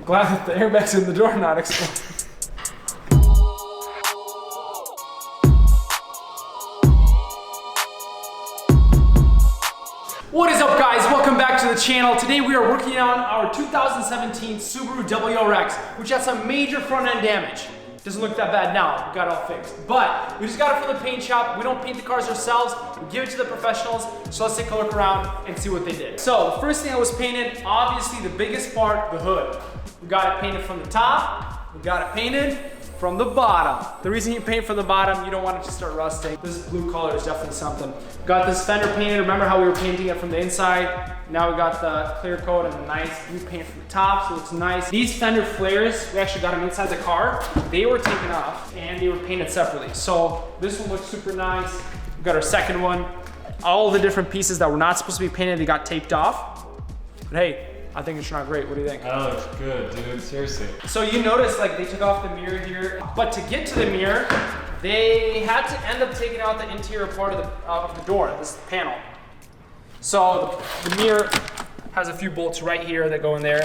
Glad that the airbag's in the door not exploding. What is up, guys? Welcome back to the channel. Today we are working on our 2017 Subaru WRX, which has some major front end damage. Doesn't look that bad now, we got it all fixed. But we just got it from the paint shop. We don't paint the cars ourselves, we give it to the professionals. So let's take a look around and see what they did. So the first thing that was painted, obviously the biggest part, the hood. We got it painted from the top, we got it painted from the bottom. The reason you paint from the bottom, you don't want it to start rusting. This blue color is definitely something. Got this fender painted. Remember how we were painting it from the inside? Now we got the clear coat and the nice blue paint from the top, so it's nice. These fender flares, we actually got them inside the car. They were taken off and they were painted separately. So this one looks super nice. We got our second one. All the different pieces that were not supposed to be painted, they got taped off. But hey, I think it's not great. What do you think? That looks good, dude. Seriously. So you notice like they took off the mirror here, but to get to the mirror, they had to end up taking out the interior part of the door, this panel. So the mirror has a few bolts right here that go in there.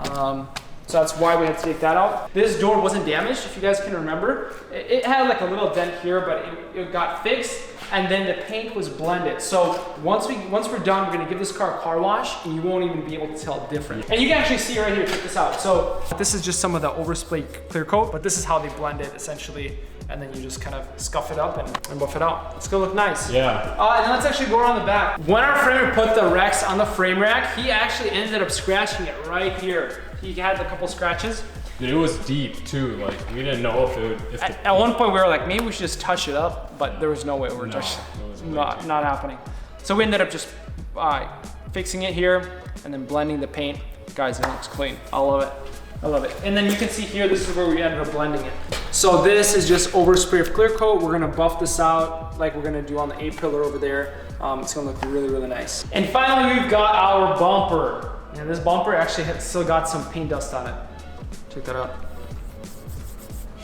So that's why we had to take that out. This door wasn't damaged, if you guys can remember. It had like a little dent here, but it got fixed. And then the paint was blended. So once we're done, we're gonna give this car a car wash and you won't even be able to tell the difference. And you can actually see right here, check this out. So this is just some of the overspray clear coat, but this is how they blend it essentially. And then you just kind of scuff it up and buff it out. It's gonna look nice. Yeah. And then let's actually go around the back. When our framer put the Rex on the frame rack, he actually ended up scratching it right here. He had a couple scratches. Dude, it was deep too. Like we didn't know if it would. At one point we were like, maybe we should just touch it up, but there was no way we were touching it. Not happening. So we ended up just fixing it here and then blending the paint. Guys, it looks clean. I love it. I love it. And then you can see here, this is where we ended up blending it. So this is just overspray of clear coat. We're gonna buff this out like we're gonna do on the A-pillar over there. It's gonna look really, really nice. And finally, we've got our bumper. And this bumper actually still got some paint dust on it. Check that out.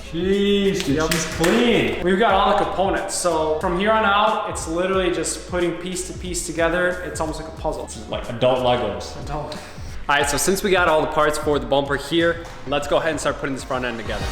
Jeez, dude, yep. She's clean. We've got all the components. So from here on out, it's literally just putting piece to piece together. It's almost like a puzzle. It's like adult Legos. Adult. All right, so since we got all the parts for the bumper here, let's go ahead and start putting this front end together.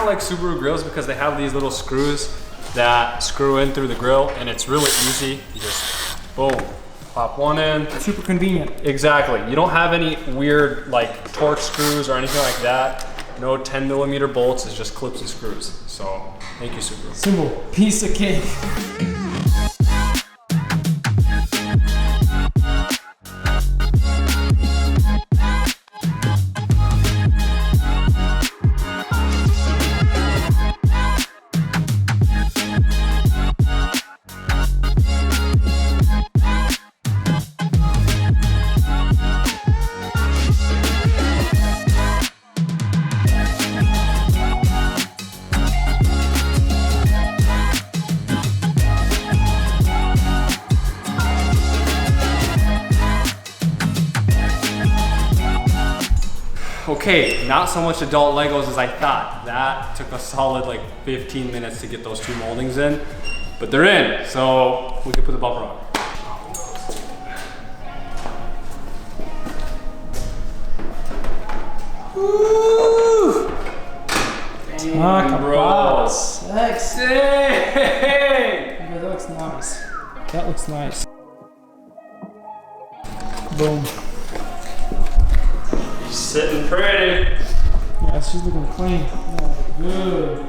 Like Subaru grills because they have these little screws that screw in through the grill, and it's really easy. You just boom, pop one in. Super convenient. Exactly. You don't have any weird like torque screws or anything like that. No 10mm bolts. It's just clips and screws. So thank you, Subaru. Simple piece of cake. Okay, not so much adult Legos as I thought. That took a solid like 15 minutes to get those two moldings in, but they're in, so we can put the bumper on. Woo! Dang, bro. Sexy! Yeah, that looks nice. That looks nice. Boom. Sitting pretty. Yeah, she's looking clean. Oh, good.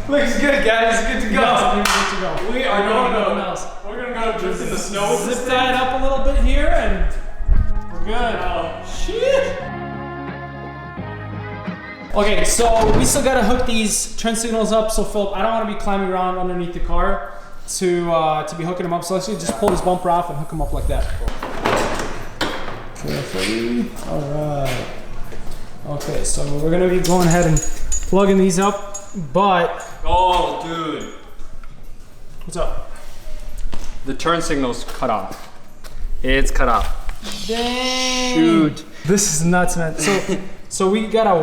Looks good, guys. Good to go. Yes, good to go. We are going to else. We're gonna go drift in the snow. Zip that up a little bit here, and we're good. Oh shit! Okay, so we still gotta hook these turn signals up. So Philip, I don't want to be climbing around underneath the car to be hooking them up. So let's just pull this bumper off and hook them up like that. Carefully. All right. Okay, so we're gonna be going ahead and plugging these up, but. Oh, dude. What's up? The turn signal's cut off. It's cut off. Dang. Shoot. This is nuts, man. So we gotta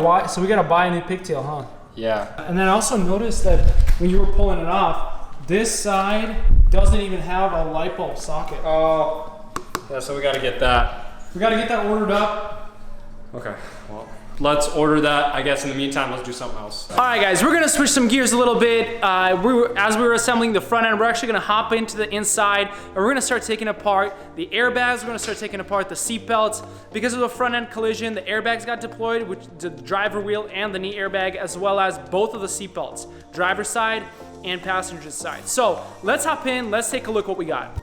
buy a new pigtail, huh? Yeah. And then I also noticed that when you were pulling it off, this side doesn't even have a lipo socket. Oh. Yeah, so we gotta get that. We gotta get that ordered up. Okay, well, let's order that. I guess in the meantime, let's do something else. All right, guys, we're gonna switch some gears a little bit. As we were assembling the front end, we're actually gonna hop into the inside and we're gonna start taking apart the airbags. We're gonna start taking apart the seat belts. Because of the front end collision, the airbags got deployed, which the driver wheel and the knee airbag, as well as both of the seat belts, driver's side and passenger side. So let's hop in, let's take a look what we got.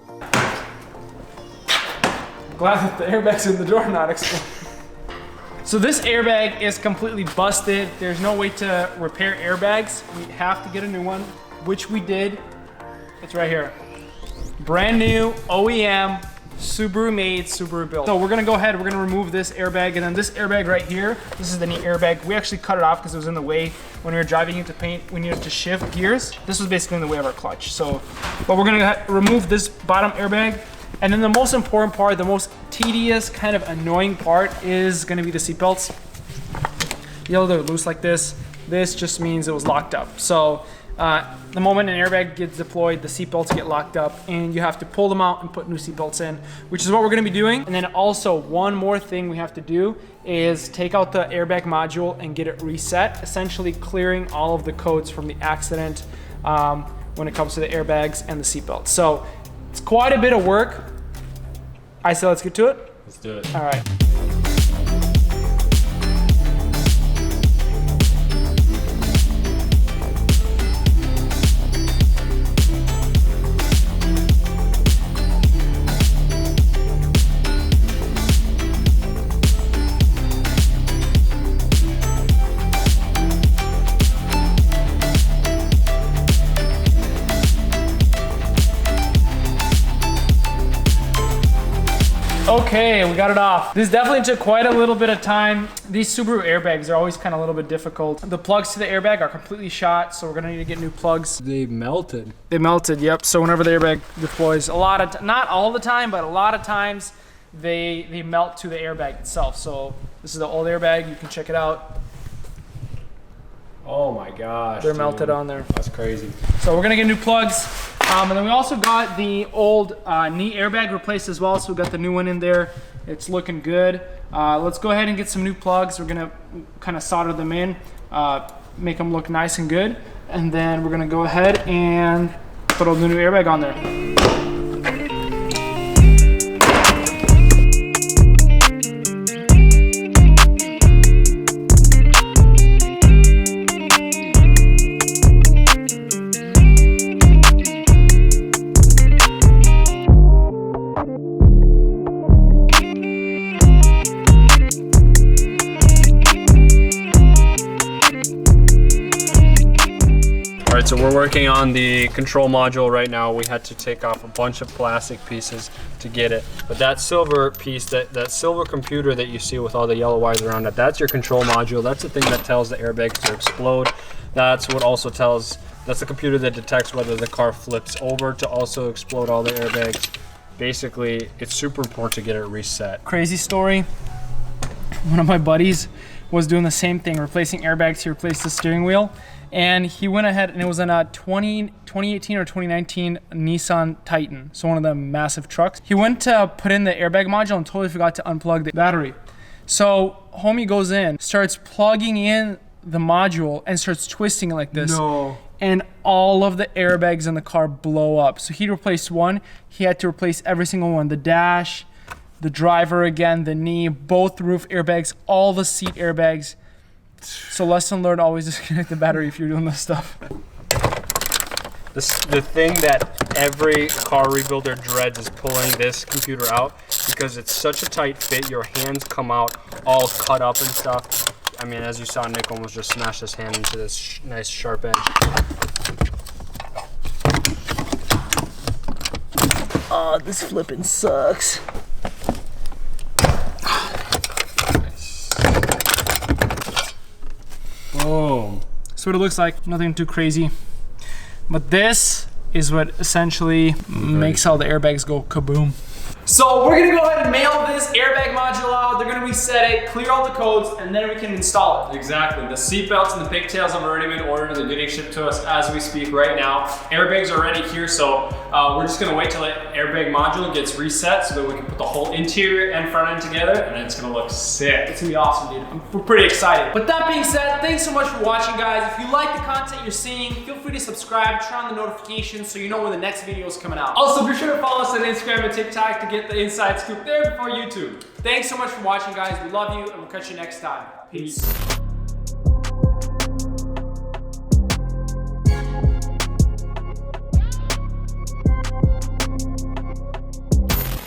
Glad that the airbag's in the door, not exploding. So this airbag is completely busted. There's no way to repair airbags. We have to get a new one, which we did. It's right here. Brand new, OEM, Subaru made, Subaru built. So we're gonna go ahead, we're gonna remove this airbag, and then this airbag right here, this is the knee airbag. We actually cut it off because it was in the way when we were driving into paint. We needed to shift gears. This was basically in the way of our clutch. So, but we're gonna remove this bottom airbag. And then the most important part, the most tedious, kind of annoying part is gonna be the seatbelts. You know, they're loose like this. This just means it was locked up. So the moment an airbag gets deployed, the seatbelts get locked up and you have to pull them out and put new seatbelts in, which is what we're gonna be doing. And then also one more thing we have to do is take out the airbag module and get it reset, essentially clearing all of the codes from the accident when it comes to the airbags and the seatbelts. So it's quite a bit of work. I say let's get to it. Let's do it. All right. Okay, we got it off. This definitely took quite a little bit of time. These Subaru airbags are always kind of a little bit difficult. The plugs to the airbag are completely shot, so we're gonna need to get new plugs. They melted. They melted, yep. So whenever the airbag deploys, not all the time, but a lot of times, they melt to the airbag itself. So this is the old airbag, you can check it out. Oh my gosh. They're melted on there. That's crazy. So we're gonna get new plugs. And then we also got the old knee airbag replaced as well. So we got the new one in there. It's looking good. Let's go ahead and get some new plugs. We're gonna kind of solder them in, make them look nice and good. And then we're gonna go ahead and put the new airbag on there. So we're working on the control module right now. We had to take off a bunch of plastic pieces to get it. But that silver piece, that silver computer that you see with all the yellow wires around it, that's your control module. That's the thing that tells the airbags to explode. That's what also tells, that's the computer that detects whether the car flips over to also explode all the airbags. Basically, it's super important to get it reset. Crazy story. One of my buddies was doing the same thing, replacing airbags. He replaced the steering wheel. And he went ahead, and it was in a 2018 or 2019 Nissan Titan, so one of the massive trucks. He went to put in the airbag module and totally forgot to unplug the battery. So homie goes in, starts plugging in the module and starts twisting it like this. No. And all of the airbags in the car blow up. So he replaced one. He had to replace every single one. The dash, the driver again, the knee, both roof airbags, all the seat airbags. So lesson learned, always disconnect the battery if you're doing this stuff. The thing that every car rebuilder dreads is pulling this computer out because it's such a tight fit. Your hands come out all cut up and stuff. I mean, as you saw, Nick almost just smashed his hand into this nice sharp edge. Oh, this flipping sucks. That's what it looks like, nothing too crazy. But this is what essentially makes all the airbags go kaboom. So we're gonna go ahead and mail this airbag module out. They're gonna reset it, clear all the codes, and then we can install it. Exactly. The seat belts and the pigtails have already been ordered. They're getting shipped to us as we speak right now. Airbags are already here, so we're just gonna wait till the airbag module gets reset so that we can put the whole interior and front end together, and it's gonna look sick. It's gonna be awesome, dude. We're pretty excited. But that being said, thanks so much for watching, guys. If you like the content you're seeing, feel free to subscribe, turn on the notifications so you know when the next video is coming out. Also, be sure to follow us on Instagram and TikTok to get the inside scoop there before YouTube. Thanks so much for watching, guys. We love you, and we'll catch you next time. Peace.